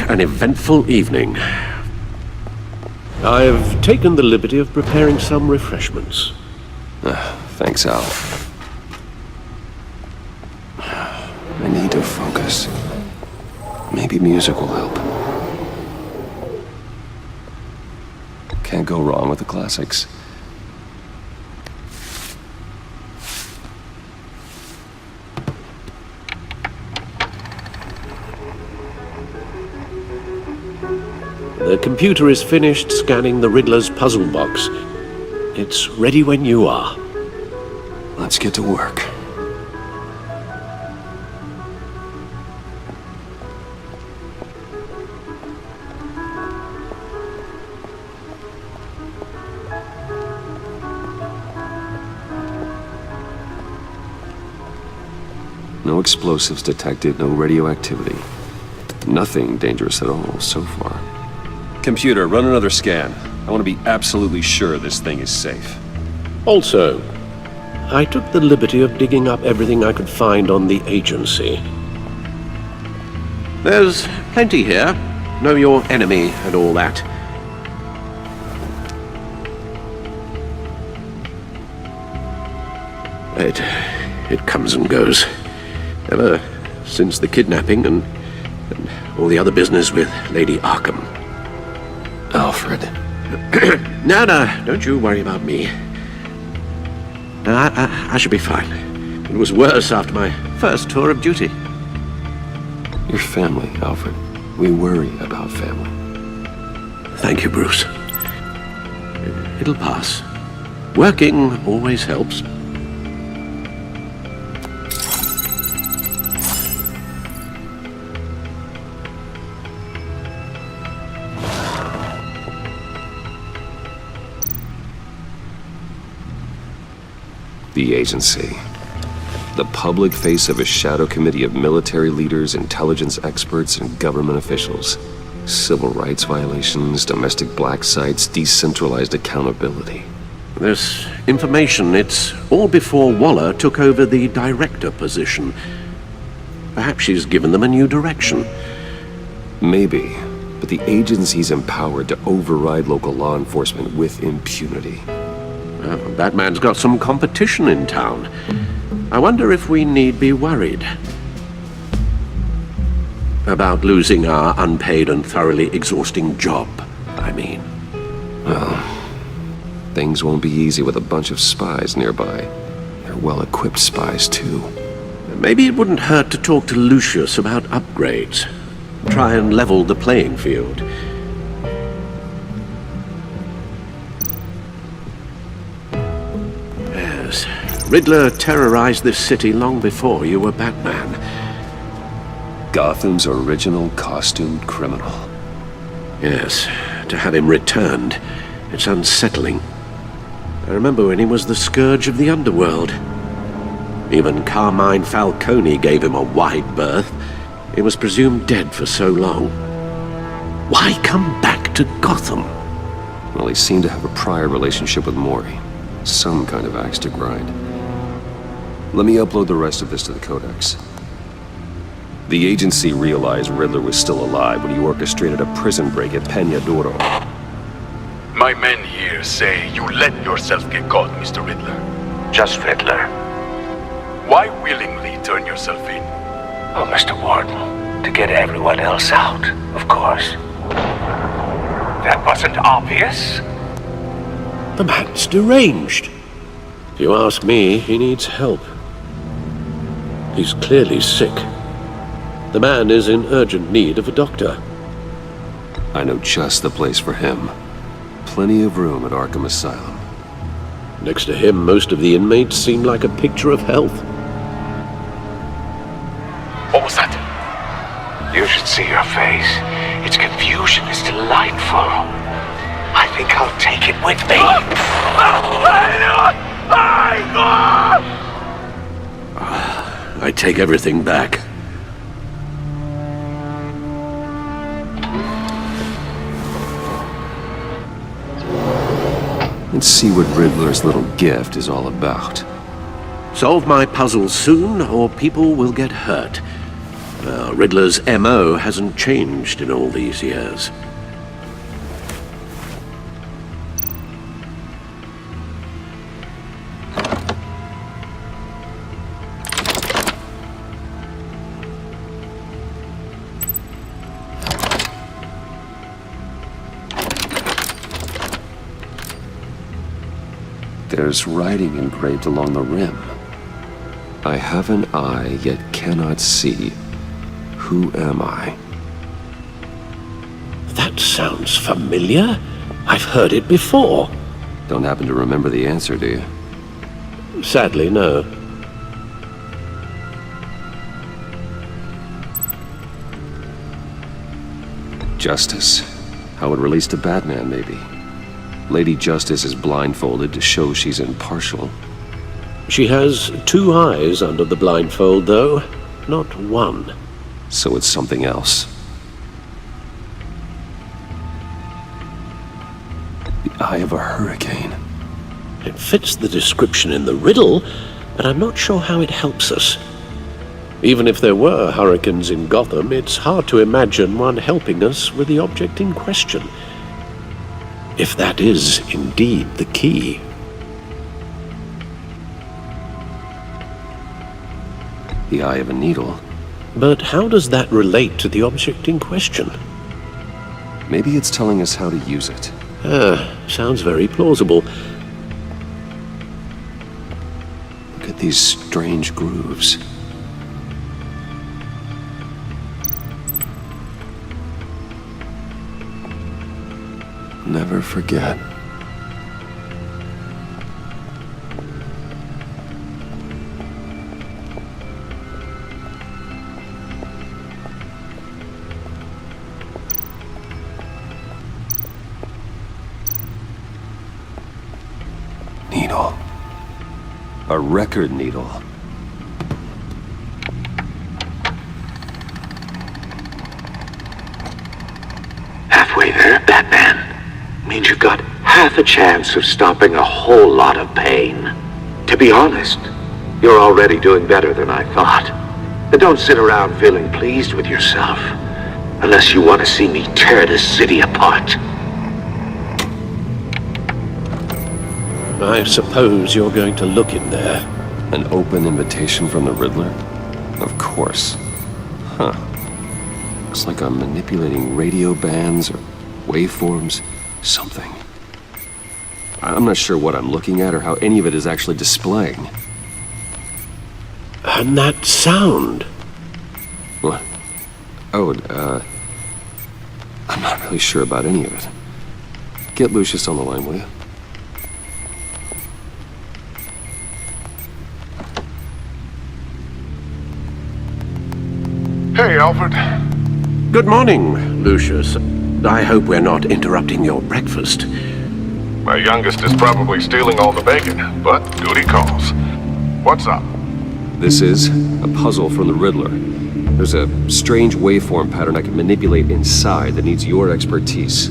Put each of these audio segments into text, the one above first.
an eventful evening. I've taken the liberty of preparing some refreshments. Thanks, Al. I need to focus. Maybe music will help. Can't go wrong with the classics. The computer is finished scanning the Riddler's puzzle box. It's ready when you are. Let's get to work. No explosives detected, no radioactivity. Nothing dangerous at all so far. Computer, run another scan. I want to be absolutely sure this thing is safe. Also, I took the liberty of digging up everything I could find on the agency. There's plenty here. Know your enemy and all that. It comes and goes. Ever since the kidnapping and all the other business with Lady Arkham. Alfred. No, don't you worry about me. No, I should be fine. It was worse after my first tour of duty. Your family, Alfred. We worry about family. Thank you, Bruce. It'll pass. Working always helps. The agency. The public face of a shadow committee of military leaders, intelligence experts, and government officials. Civil rights violations, domestic black sites, decentralized accountability. This information, it's all before Waller took over the director position. Perhaps she's given them a new direction. Maybe, but the agency's empowered to override local law enforcement with impunity. Batman's got some competition in town. I wonder if we need be worried about losing our unpaid and thoroughly exhausting job, I mean. Well, things won't be easy with a bunch of spies nearby. They're well-equipped spies, too. Maybe it wouldn't hurt to talk to Lucius about upgrades. Try and level the playing field. Riddler terrorized this city long before you were Batman. Gotham's original costumed criminal. Yes, to have him returned, it's unsettling. I remember when he was the scourge of the underworld. Even Carmine Falcone gave him a wide berth. He was presumed dead for so long. Why come back to Gotham? Well, he seemed to have a prior relationship with Mori. Some kind of axe to grind. Let me upload the rest of this to the Codex. The agency realized Riddler was still alive when he orchestrated a prison break at Peñadoro. My men here say you let yourself get caught, Mr. Riddler. Just Riddler. Why willingly turn yourself in? Oh, Mr. Warden, to get everyone else out, of course. That wasn't obvious? The man's deranged. If you ask me, he needs help. He's clearly sick. The man is in urgent need of a doctor. I know just the place for him. Plenty of room at Arkham Asylum. Next to him, most of the inmates seem like a picture of health. What was that? You should see her face. Its confusion is delightful. I think I'll take it with me. I take everything back. Let's see what Riddler's little gift is all about. Solve my puzzle soon, or people will get hurt. Riddler's MO hasn't changed in all these years. There's writing engraved along the rim. I have an eye, yet cannot see. Who am I? That sounds familiar. I've heard it before. Don't happen to remember the answer, do you? Sadly, no. Justice. How it relates to Batman, maybe. Lady Justice is blindfolded to show she's impartial. She has two eyes under the blindfold, though, not one. So it's something else. The eye of a hurricane. It fits the description in the riddle, but I'm not sure how it helps us. Even if there were hurricanes in Gotham, it's hard to imagine one helping us with the object in question. If that is indeed the key. The eye of a needle. But how does that relate to the object in question? Maybe it's telling us how to use it. Sounds very plausible. Look at these strange grooves. Never forget. Needle. A record needle. Halfway there, Batman. Means you've got half a chance of stopping a whole lot of pain. To be honest, you're already doing better than I thought. But don't sit around feeling pleased with yourself, unless you want to see me tear this city apart. I suppose you're going to look in there. An open invitation from the Riddler? Of course. Huh. Looks like I'm manipulating radio bands or waveforms. Something. I'm not sure what I'm looking at or how any of it is actually displaying. And that sound. What? Oh, I'm not really sure about any of it. Get Lucius on the line, will you? Hey, Alfred. Good morning, Lucius. I hope we're not interrupting your breakfast. My youngest is probably stealing all the bacon, but duty calls. What's up? This is a puzzle from the Riddler. There's a strange waveform pattern I can manipulate inside that needs your expertise.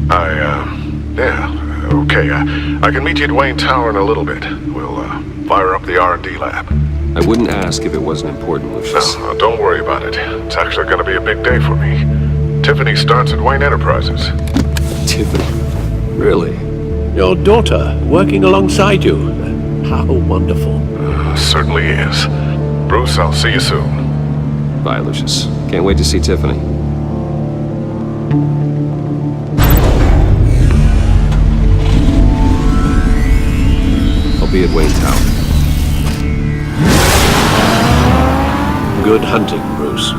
Yeah, okay. I can meet you at Wayne Tower in a little bit. We'll, fire up the R&D lab. I wouldn't ask if it wasn't important, Lucius. No, don't worry about it. It's actually gonna be a big day for me. Tiffany starts at Wayne Enterprises. Tiffany? Really? Your daughter working alongside you. How wonderful. Certainly is. Bruce, I'll see you soon. Bye, Lucius. Can't wait to see Tiffany. I'll be at Wayne Tower. Good hunting, Bruce.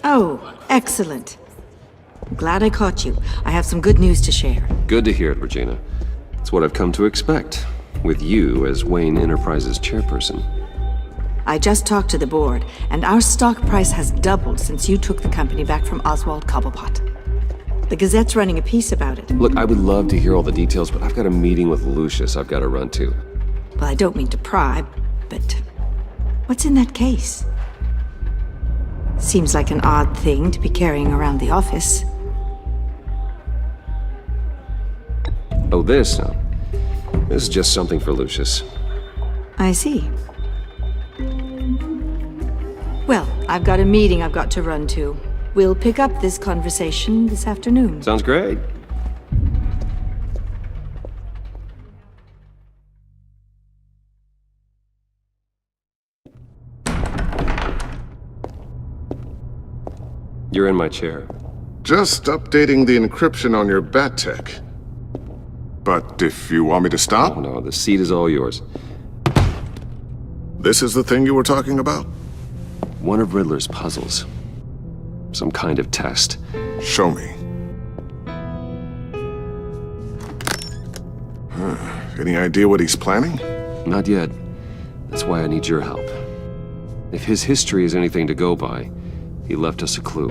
Oh, excellent. I'm glad I caught you. I have some good news to share. Good to hear it, Regina. It's what I've come to expect, with you as Wayne Enterprises chairperson. I just talked to the board, and our stock price has doubled since you took the company back from Oswald Cobblepot. The Gazette's running a piece about it. Look, I would love to hear all the details, but I've got a meeting with Lucius I've got to run to. Well, I don't mean to pry, but what's in that case? Seems like an odd thing to be carrying around the office. Oh, this? No. This is just something for Lucius. I see. Well, I've got a meeting I've got to run to. We'll pick up this conversation this afternoon. Sounds great. You're in my chair. Just updating the encryption on your bat tech. But if you want me to stop, Oh no, the seat is all yours. this is the thing you were talking about? One of Riddler's puzzles. Some kind of test. Show me. Any idea what he's planning? Not yet. That's why I need your help. If his history is anything to go by, he left us a clue.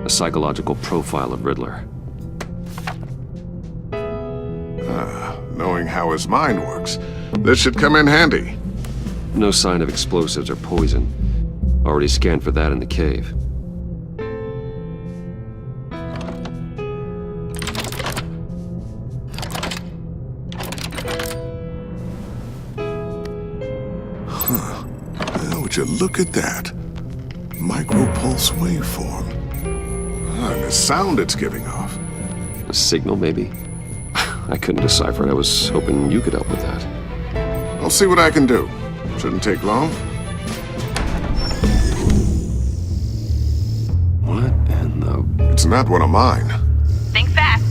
A psychological profile of Riddler. Knowing how his mind works, this should come in handy. No sign of explosives or poison. Already scanned for that in the cave. Would you look at that? Micropulse waveform. And the sound it's giving off. A signal, maybe? I couldn't decipher it. I was hoping you could help with that. I'll see what I can do. Shouldn't take long. What in the... It's not one of mine. Think fast.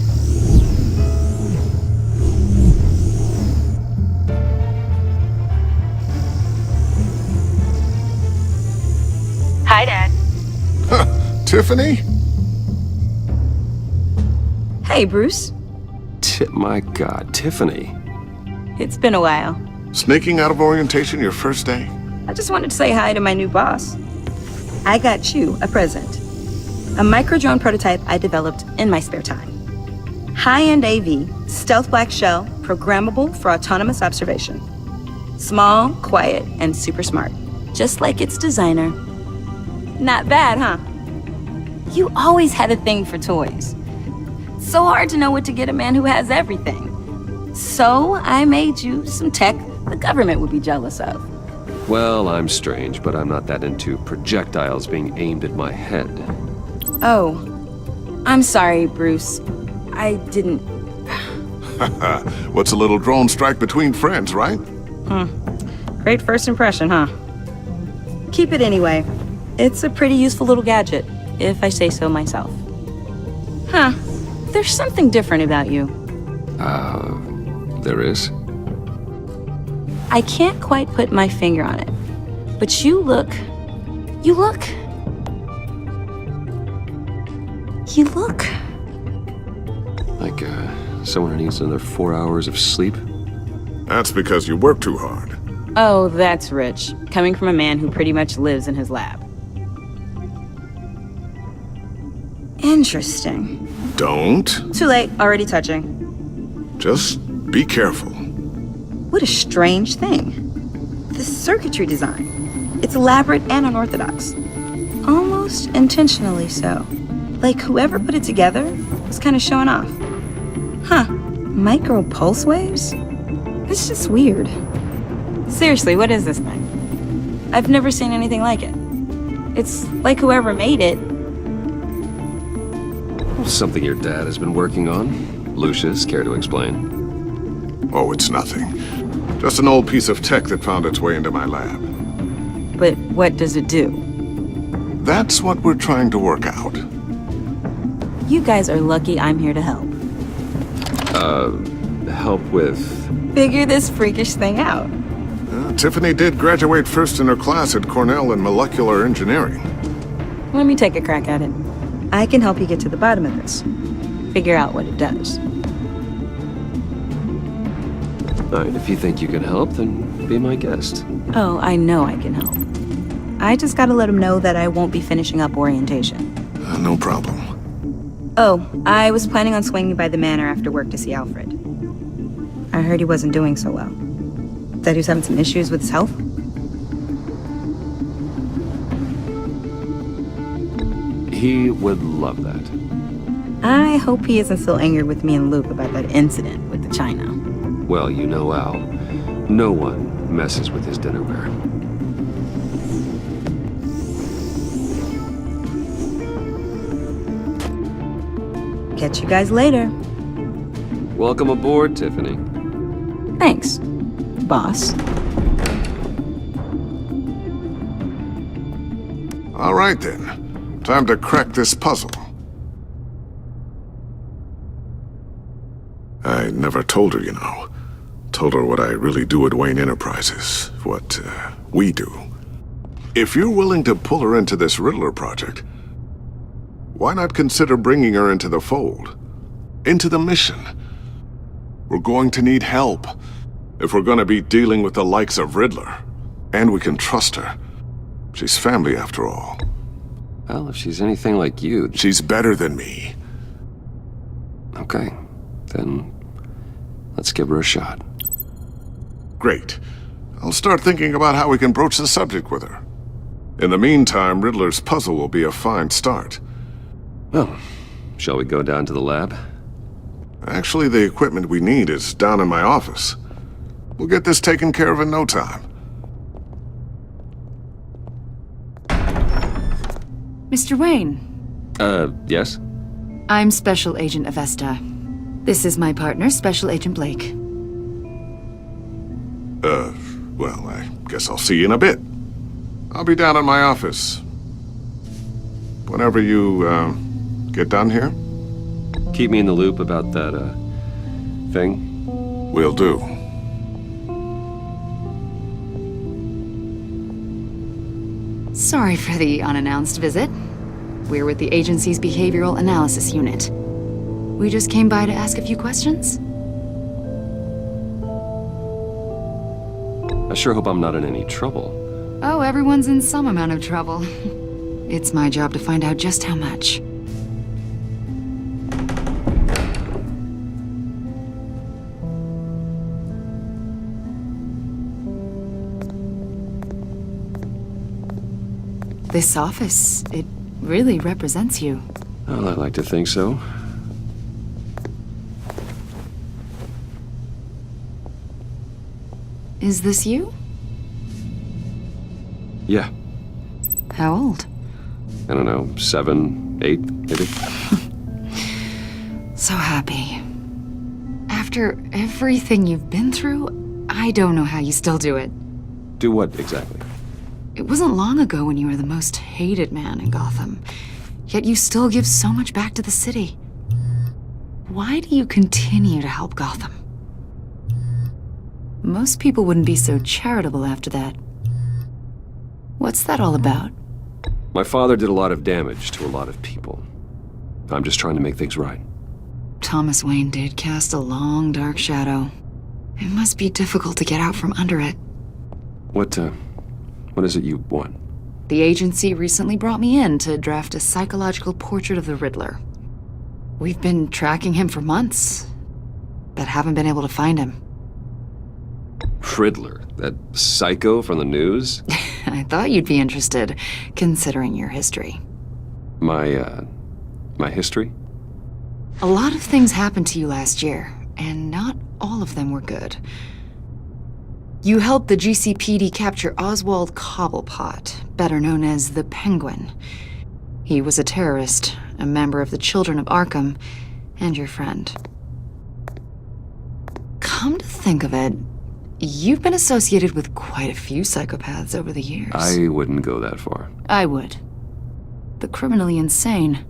Hi, Dad. Tiffany? Hey, Bruce. My God, Tiffany. It's been a while. Sneaking out of orientation your first day? I just wanted to say hi to my new boss. I got you a present. A micro-drone prototype I developed in my spare time. High-end AV, stealth black shell, programmable for autonomous observation. Small, quiet, and super smart. Just like its designer. Not bad, huh? You always had a thing for toys. So hard to know what to get a man who has everything. So I made you some tech the government would be jealous of. Well, I'm strange, but I'm not that into projectiles being aimed at my head. Oh, I'm sorry, Bruce. I didn't... What's a little drone strike between friends, right? Great first impression, huh? Keep it anyway. It's a pretty useful little gadget, if I say so myself. Huh. There's something different about you. There is? I can't quite put my finger on it. But you look... Like, someone who needs another 4 hours of sleep? That's because you work too hard. Oh, that's rich. Coming from a man who pretty much lives in his lab. Interesting. Don't. Too late, already touching. Just be careful. What a strange thing. The circuitry design. It's elaborate and unorthodox. Almost intentionally so. Like whoever put it together was kind of showing off. Huh. Micro pulse waves? It's just weird. Seriously, what is this thing? I've never seen anything like it. It's like whoever made it. Something your dad has been working on. Lucius, care to explain? Oh, it's nothing. Just an old piece of tech that found its way into my lab. But what does it do? That's what we're trying to work out. You guys are lucky I'm here to help. Help with... Figure this freakish thing out. Tiffany did graduate first in her class at Cornell in molecular engineering. Let me take a crack at it. I can help you get to the bottom of this. Figure out what it does. All right, if you think you can help, then be my guest. Oh, I know I can help. I just gotta let him know that I won't be finishing up orientation. No problem. Oh, I was planning on swinging by the manor after work to see Alfred. I heard he wasn't doing so well. Said he was having some issues with his health. He would love that. I hope he isn't still angered with me and Luke about that incident with the china. Well, you know Al. No one messes with his dinnerware. Catch you guys later. Welcome aboard, Tiffany. Thanks, boss. All right then. Time to crack this puzzle. I never told her, you know. Told her what I really do at Wayne Enterprises. What, we do. If you're willing to pull her into this Riddler project, why not consider bringing her into the fold? Into the mission? We're going to need help if we're going to be dealing with the likes of Riddler. And we can trust her. She's family after all. Well, if she's anything like you... She's better than me. Okay, then let's give her a shot. Great. I'll start thinking about how we can broach the subject with her. In the meantime, Riddler's puzzle will be a fine start. Well, shall we go down to the lab? Actually, the equipment we need is down in my office. We'll get this taken care of in no time. Mr. Wayne. Yes? I'm Special Agent Avesta. This is my partner, Special Agent Blake. Well, I guess I'll see you in a bit. I'll be down in my office. Whenever you, get done here? Keep me in the loop about that, thing? Will do. Sorry for the unannounced visit. We're with the agency's behavioral analysis unit. We just came by to ask a few questions. I sure hope I'm not in any trouble. Oh, everyone's in some amount of trouble. It's my job to find out just how much. This office, it really represents you. Well, I'd like to think so. Is this you? Yeah. How old? I don't know, 7, 8, maybe? So happy. After everything you've been through, I don't know how you still do it. Do what, exactly? It wasn't long ago when you were the most hated man in Gotham, yet you still give so much back to the city. Why do you continue to help Gotham? Most people wouldn't be so charitable after that. What's that all about? My father did a lot of damage to a lot of people. I'm just trying to make things right. Thomas Wayne did cast a long, dark shadow. It must be difficult to get out from under it. What is it you want? The agency recently brought me in to draft a psychological portrait of the Riddler. We've been tracking him for months, but haven't been able to find him. Riddler? That psycho from the news? I thought you'd be interested, considering your history. My history? A lot of things happened to you last year, and not all of them were good. You helped the GCPD capture Oswald Cobblepot, better known as the Penguin. He was a terrorist, a member of the Children of Arkham, and your friend. Come to think of it, you've been associated with quite a few psychopaths over the years. I wouldn't go that far. I would. The criminally insane.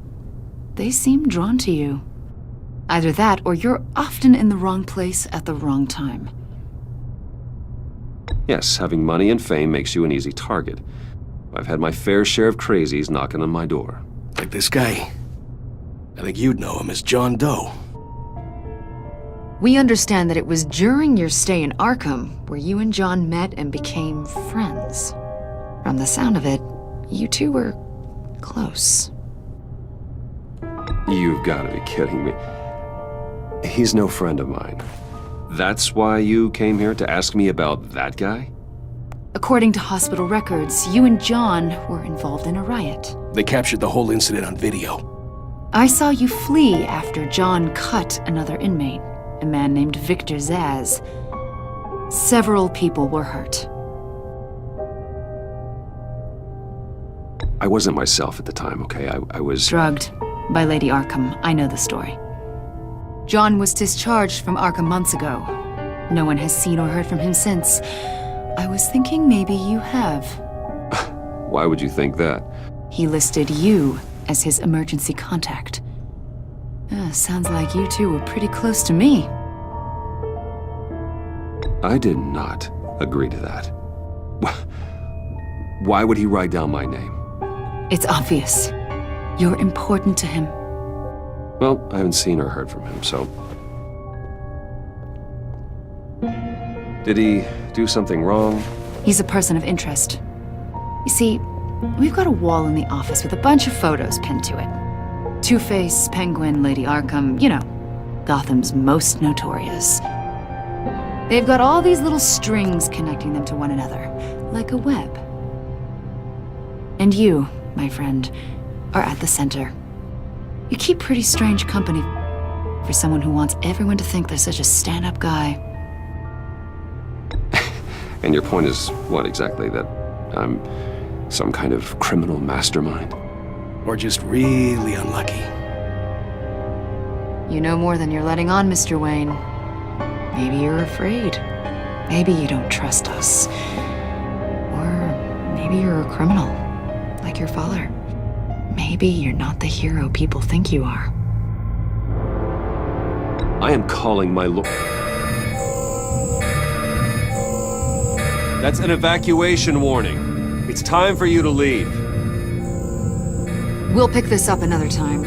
They seem drawn to you. Either that, or you're often in the wrong place at the wrong time. Yes, having money and fame makes you an easy target. I've had my fair share of crazies knocking on my door. Like this guy. I think you'd know him as John Doe. We understand that it was during your stay in Arkham where you and John met and became friends. From the sound of it, you two were close. You've got to be kidding me. He's no friend of mine. That's why you came here to ask me about that guy? According to hospital records, you and John were involved in a riot. They captured the whole incident on video. I saw you flee after John cut another inmate, a man named Victor Zaz. Several people were hurt. I wasn't myself at the time, okay? I was... Drugged by Lady Arkham. I know the story. John was discharged from Arkham months ago. No one has seen or heard from him since. I was thinking maybe you have. Why would you think that? He listed you as his emergency contact. Sounds like you two were pretty close to me. I did not agree to that. Why would he write down my name? It's obvious. You're important to him. Well, I haven't seen or heard from him, so... Did he do something wrong? He's a person of interest. You see, we've got a wall in the office with a bunch of photos pinned to it. Two-Face, Penguin, Lady Arkham, you know, Gotham's most notorious. They've got all these little strings connecting them to one another, like a web. And you, my friend, are at the center. You keep pretty strange company for someone who wants everyone to think they're such a stand-up guy. And your point is what exactly? That I'm some kind of criminal mastermind? Or just really unlucky. You know more than you're letting on, Mr. Wayne. Maybe you're afraid. Maybe you don't trust us. Or maybe you're a criminal, like your father. Maybe you're not the hero people think you are. I am calling my lord. That's an evacuation warning. It's time for you to leave. We'll pick this up another time.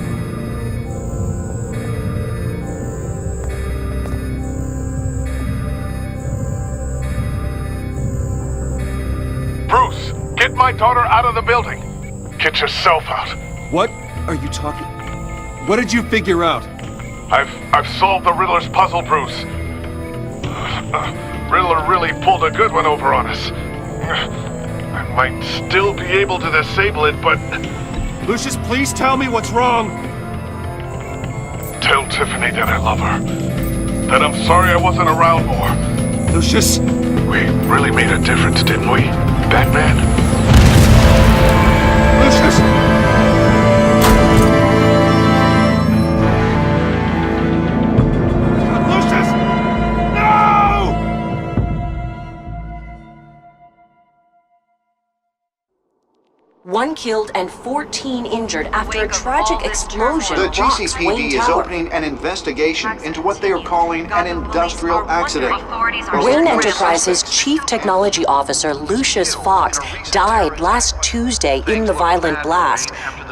Bruce, get my daughter out of the building. Get yourself out. What are you talking? What did you figure out? I've solved the Riddler's puzzle, Bruce. Riddler really pulled a good one over on us. I might still be able to disable it, but... Lucius, please tell me what's wrong. Tell Tiffany that I love her. That I'm sorry I wasn't around more. Lucius! We really made a difference, didn't we, Batman? Lucius! One killed and 14 injured after a tragic explosion. The rocks GCPD Wayne is Tower. opening an investigation into what they are calling an industrial accident. Wayne Enterprises' Chief Technology Officer Lucius Fox died last Tuesday in the violent blast.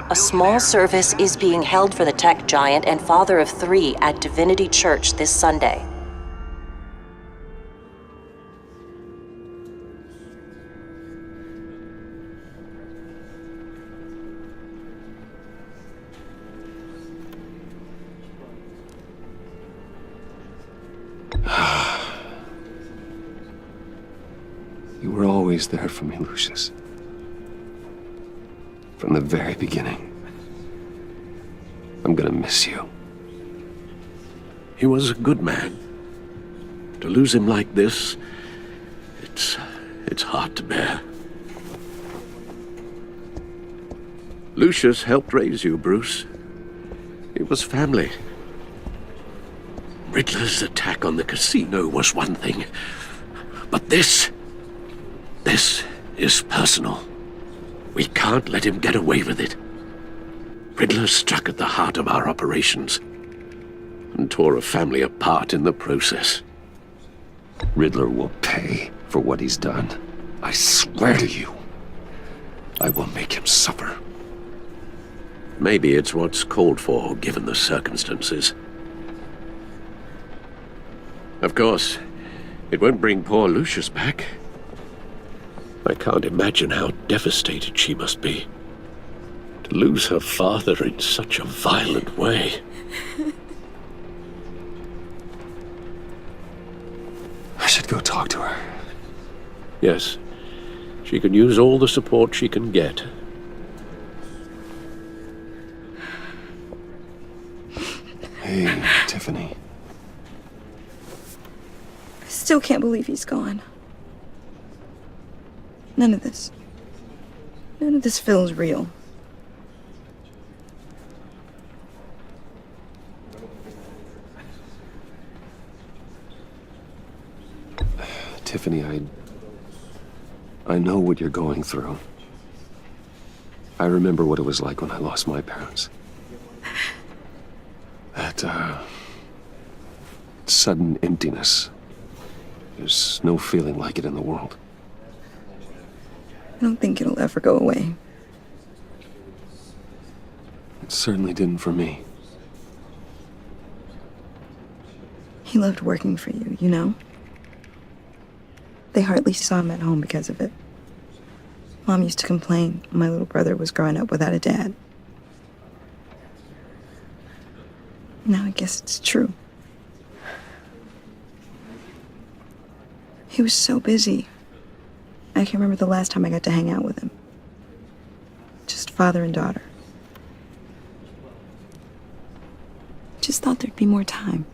A small service is being held for the tech giant and father of 3 at Divinity Church this Sunday. You were always there for me, Lucius. From the very beginning. I'm gonna miss you. He was a good man. To lose him like this, it's hard to bear. Lucius helped raise you, Bruce. It was family. Riddler's attack on the casino was one thing, but this is personal. We can't let him get away with it. Riddler struck at the heart of our operations and tore a family apart in the process. Riddler will pay for what he's done. I swear to you, I will make him suffer. Maybe it's what's called for, given the circumstances. Of course, it won't bring poor Lucius back. I can't imagine how devastated she must be. To lose her father in such a violent way. I should go talk to her. Yes. She can use all the support she can get. Hey, Tiffany. I still can't believe he's gone. None of this feels real. Tiffany, I know what you're going through. I remember what it was like when I lost my parents. That, sudden emptiness. There's no feeling like it in the world. I don't think it'll ever go away. It certainly didn't for me. He loved working for you, you know? They hardly saw him at home because of it. Mom used to complain my little brother was growing up without a dad. Now I guess it's true. He was so busy. I can't remember the last time I got to hang out with him. Just father and daughter. Just thought there'd be more time.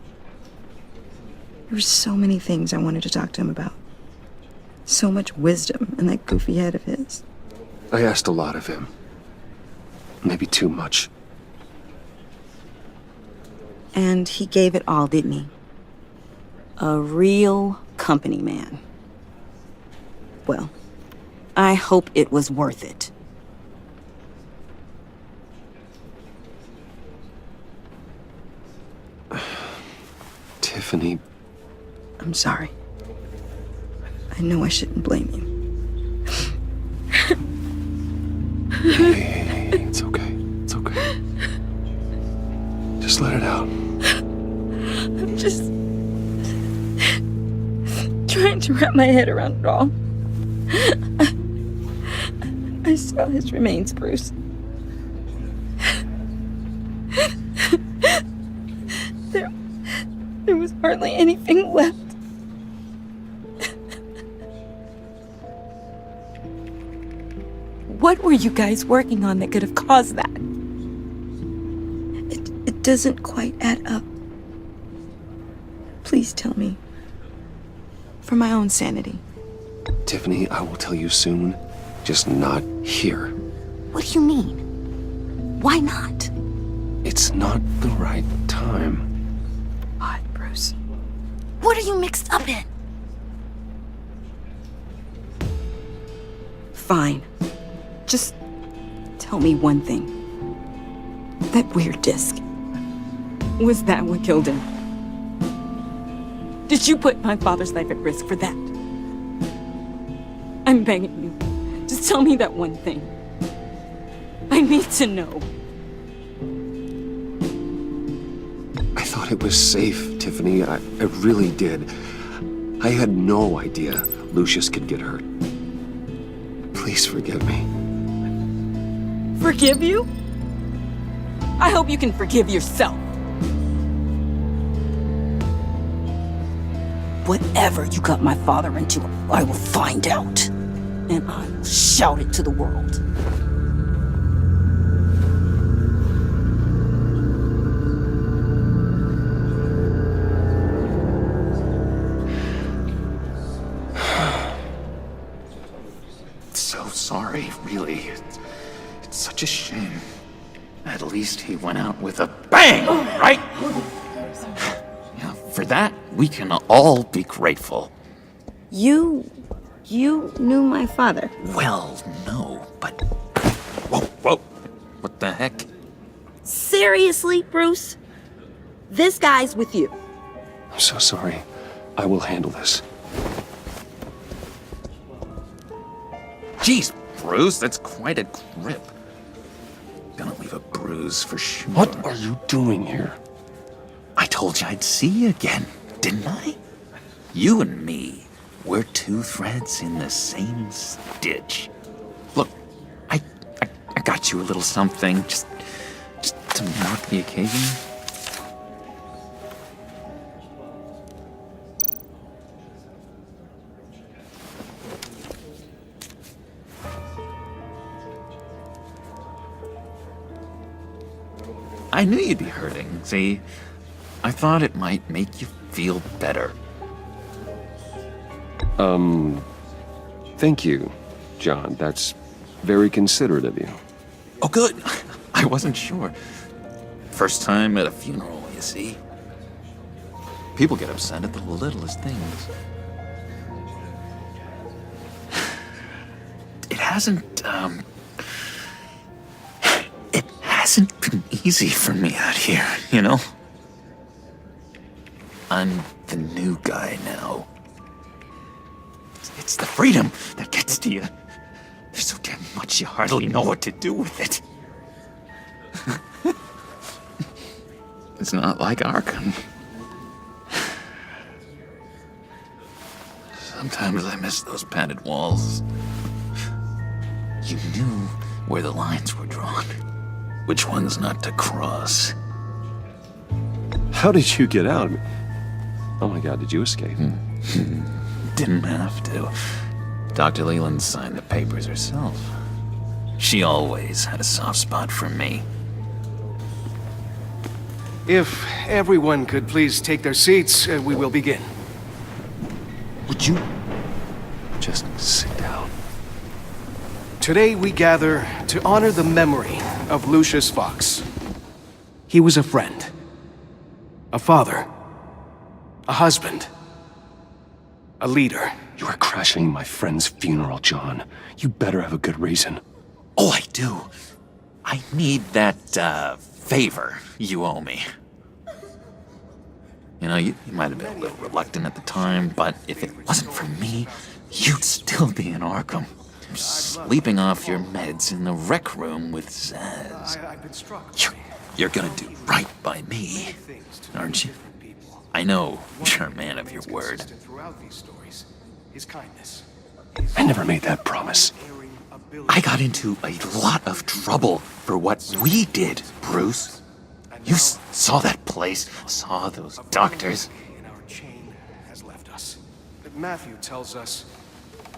There were so many things I wanted to talk to him about. So much wisdom in that goofy head of his. I asked a lot of him. Maybe too much. And he gave it all, didn't he? A real company man. Well, I hope it was worth it. Tiffany. I'm sorry. I know I shouldn't blame you. Hey, it's okay. It's okay. Just let it out. I'm just trying to wrap my head around it all. I saw his remains, Bruce. There was hardly anything left. What were you guys working on that could have caused that? It doesn't quite add up. Please tell me. For my own sanity. Tiffany, I will tell you soon. Just not here. What do you mean? Why not? It's not the right time. What, Bruce? What are you mixed up in? Fine. Just tell me one thing. That weird disc. Was that what killed him? Did you put my father's life at risk for that? I'm begging you. Just tell me that one thing. I need to know. I thought it was safe, Tiffany. I really did. I had no idea Lucius could get hurt. Please forgive me. Forgive you? I hope you can forgive yourself. Whatever you got my father into, I will find out. And I will shout it to the world. So sorry, really. It's such a shame. At least he went out with a bang, right? Yeah, for that, we can all be grateful. You knew my father. Well, no, but... Whoa. What the heck? Seriously, Bruce? This guy's with you. I'm so sorry. I will handle this. Jeez, Bruce, that's quite a grip. Gonna leave a bruise for sure. What are you doing here? I told you I'd see you again, didn't I? You and me, we're two threads in the same stitch. Look, I got got you a little something, just to mark the occasion. I knew you'd be hurting, see? I thought it might make you feel better. Thank you, John. That's very considerate of you. Oh, good. I wasn't sure. First time at a funeral, you see. People get upset at the littlest things. It hasn't been easy for me out here, you know? I'm the new guy now. It's the freedom that gets to you. There's so damn much you hardly know what to do with it. It's not like Arkham. Sometimes I miss those padded walls. You knew where the lines were drawn. Which ones not to cross. How did you get out? Oh my God, did you escape? Didn't have to. Dr. Leland signed the papers herself. She always had a soft spot for me. If everyone could please take their seats, we will begin. Would you just sit down? Today we gather to honor the memory of Lucius Fox. He was a friend, a father, a husband, a leader. You are crashing my friend's funeral, John. You better have a good reason. Oh, I do. I need that, favor you owe me. You know, you might have been a little reluctant at the time, but if it wasn't for me, you'd still be in Arkham. Sleeping off your meds in the rec room with Zaz. You're gonna do right by me, aren't you? I know you're a man of your word. I never made that promise. I got into a lot of trouble for what we did, Bruce. You saw that place, saw those doctors. Matthew tells us,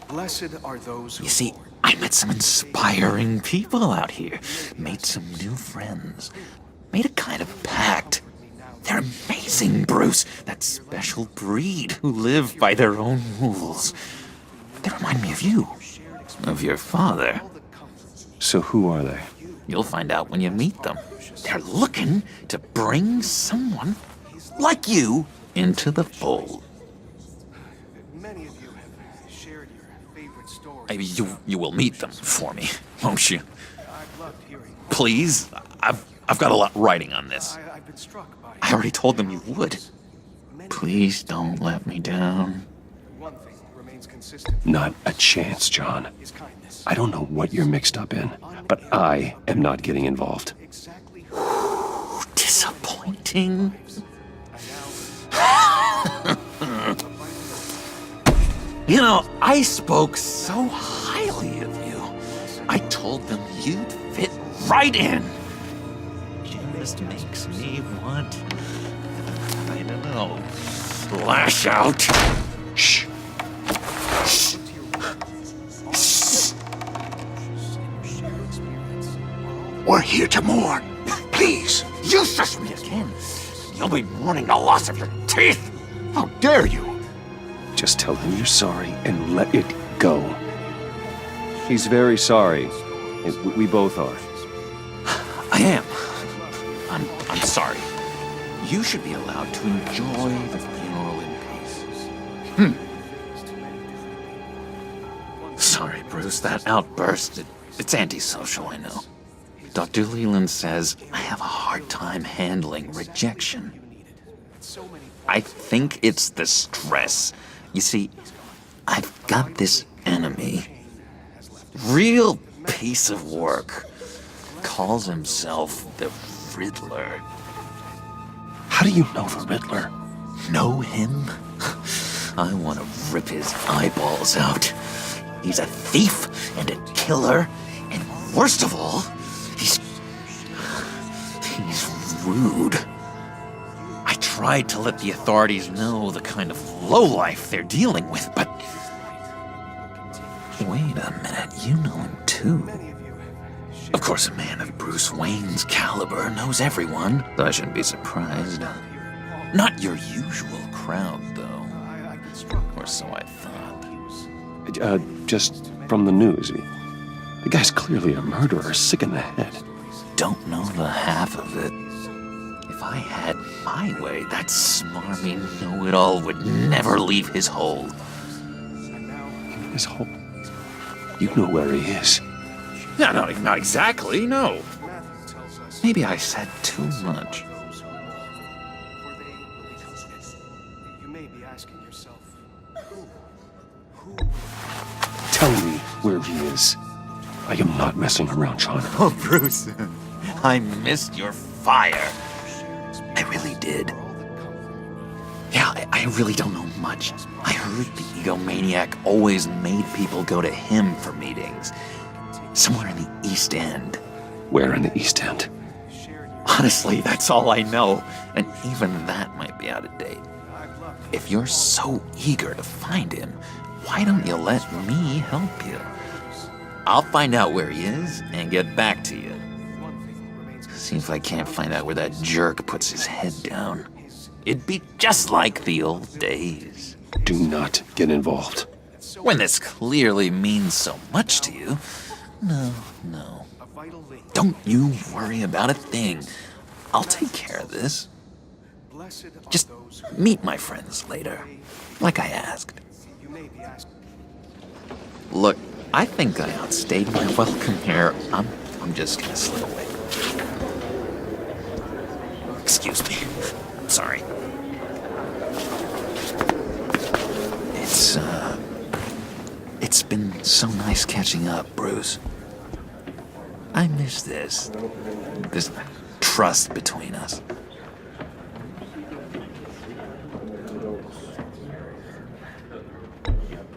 blessed are those who... You see, I met some inspiring people out here. Made some new friends. Made a kind of pact. They're amazing, Bruce. That special breed who live by their own rules. They remind me of you. Of your father. So who are they? You'll find out when you meet them. They're looking to bring someone like you into the fold. Many of you have shared your favorite stories. You will meet them for me, won't you? Please, I've got a lot writing on this. I already told them you would. Please don't let me down. Not a chance, John. I don't know what you're mixed up in, but I am not getting involved. Disappointing. You know, I spoke so highly of you. I told them you'd fit right in. Just makes me want, I don't know, lash out. Shh. Shh. We're here to mourn. Please. You shush me again. You'll be mourning the loss of your teeth. How dare you? Just tell him you're sorry and let it go. He's very sorry. We both are. I am. I'm sorry. You should be allowed to enjoy the funeral in peace. Sorry, Bruce, that outburst, it's antisocial, I know. Dr. Leland says I have a hard time handling rejection. I think it's the stress. You see, I've got this enemy. Real piece of work. Calls himself the Riddler. How do you know the Riddler? Know him? I want to rip his eyeballs out. He's a thief and a killer, and worst of all, He's rude. I tried to let the authorities know the kind of lowlife they're dealing with, but... Wait a minute, you know him too. Of course, a man of Bruce Wayne's caliber knows everyone, so I shouldn't be surprised. Not your usual crowd, though. Or so I thought. Just from the news. The guy's clearly a murderer, sick in the head. Don't know the half of it. If I had my way, that smarmy know-it-all would never leave his hole. His hole? You know where he is. No, not exactly, no. Maybe I said too much. Tell me where he is. I am not messing around, John. Oh, Bruce, I missed your fire. I really did. Yeah, I really don't know much. I heard the egomaniac always made people go to him for meetings. Somewhere in the East End. Where in the East End? Honestly, that's all I know, and even that might be out of date. If you're so eager to find him, why don't you let me help you? I'll find out where he is and get back to you. See if I can't find out where that jerk puts his head down. It'd be just like the old days. Do not get involved. When this clearly means so much to you. No. Don't you worry about a thing. I'll take care of this. Just meet my friends later, like I asked. Look, I think I outstayed my welcome here. I'm just gonna slip away. Excuse me. I'm sorry. It's been so nice catching up, Bruce. I miss this trust between us.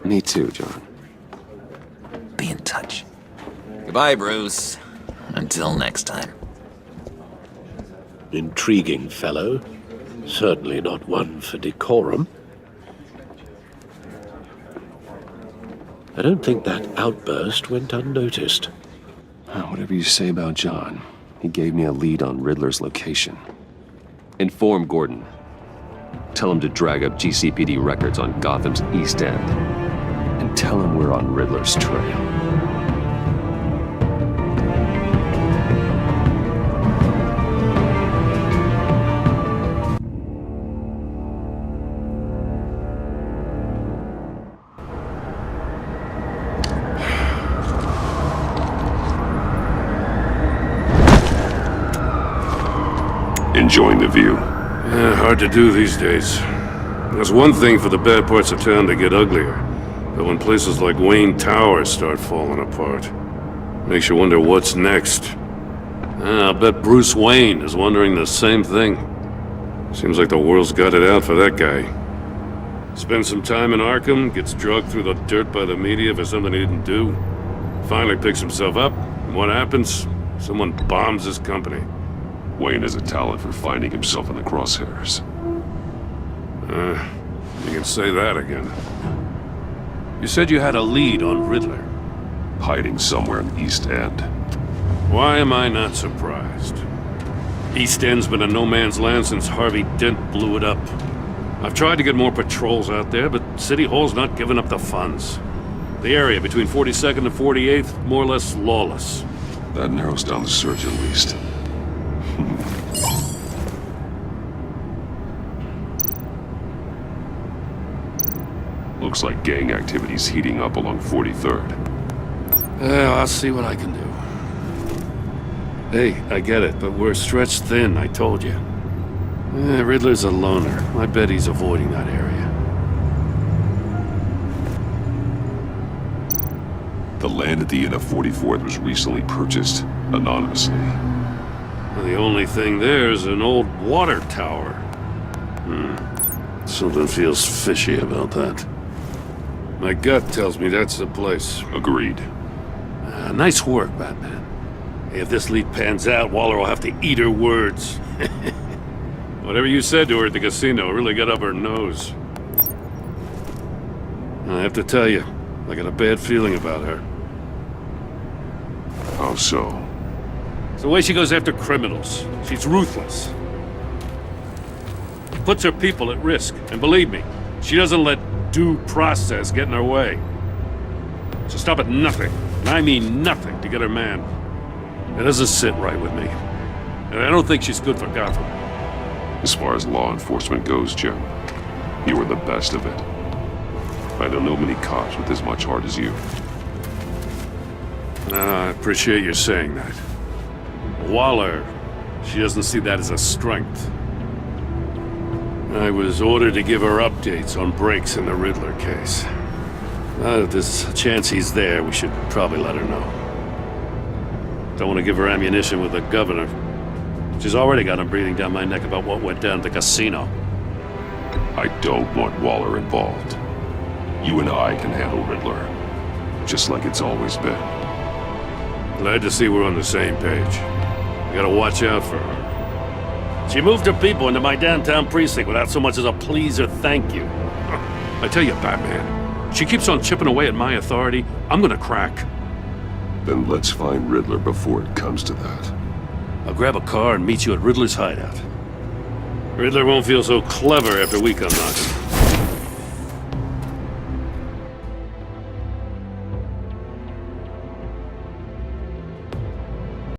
Me too, John. Be in touch. Goodbye, Bruce. Until next time. Intriguing fellow. Certainly not one for decorum. I don't think that outburst went unnoticed. Whatever you say about John, he gave me a lead on Riddler's location. Inform Gordon. Tell him to drag up GCPD records on Gotham's East End. And tell him we're on Riddler's trail. Enjoying the view? Yeah, hard to do these days. There's one thing for the bad parts of town to get uglier, but when places like Wayne Tower start falling apart, makes you wonder what's next. I'll bet Bruce Wayne is wondering the same thing. Seems like the world's got it out for that guy. Spends some time in Arkham, gets dragged through the dirt by the media for something he didn't do. Finally picks himself up, and what happens? Someone bombs his company. Wayne has a talent for finding himself in the crosshairs. You can say that again. You said you had a lead on Riddler. Hiding somewhere in the East End. Why am I not surprised? East End's been a no man's land since Harvey Dent blew it up. I've tried to get more patrols out there, but City Hall's not giving up the funds. The area between 42nd and 48th, more or less lawless. That narrows down the search at least. Looks like gang activity's heating up along 43rd. Well, I'll see what I can do. Hey, I get it, but we're stretched thin, I told you. Riddler's a loner. I bet he's avoiding that area. The land at the end of 44th was recently purchased anonymously. The only thing there is an old water tower. Something feels fishy about that. My gut tells me that's the place. Agreed. Nice work, Batman. If this lead pans out, Waller will have to eat her words. Whatever you said to her at the casino really got up her nose. I have to tell you, I got a bad feeling about her. How so? It's the way she goes after criminals. She's ruthless. Puts her people at risk. And believe me, she doesn't let due process get in her way. She'll stop at nothing, and I mean nothing, to get her man. It doesn't sit right with me. And I don't think she's good for Gotham. As far as law enforcement goes, Jim, you were the best of it. I don't know many cops with as much heart as you. I appreciate you saying that. Waller, she doesn't see that as a strength. I was ordered to give her updates on breaks in the Riddler case. If there's a chance he's there, we should probably let her know. Don't want to give her ammunition with the governor. She's already got him breathing down my neck about what went down at the casino. I don't want Waller involved. You and I can handle Riddler, just like it's always been. Glad to see we're on the same page. I gotta watch out for her. She moved her people into my downtown precinct without so much as a please or thank you. I tell you, Batman, she keeps on chipping away at my authority. I'm gonna crack. Then let's find Riddler before it comes to that. I'll grab a car and meet you at Riddler's hideout. Riddler won't feel so clever after we come knocking.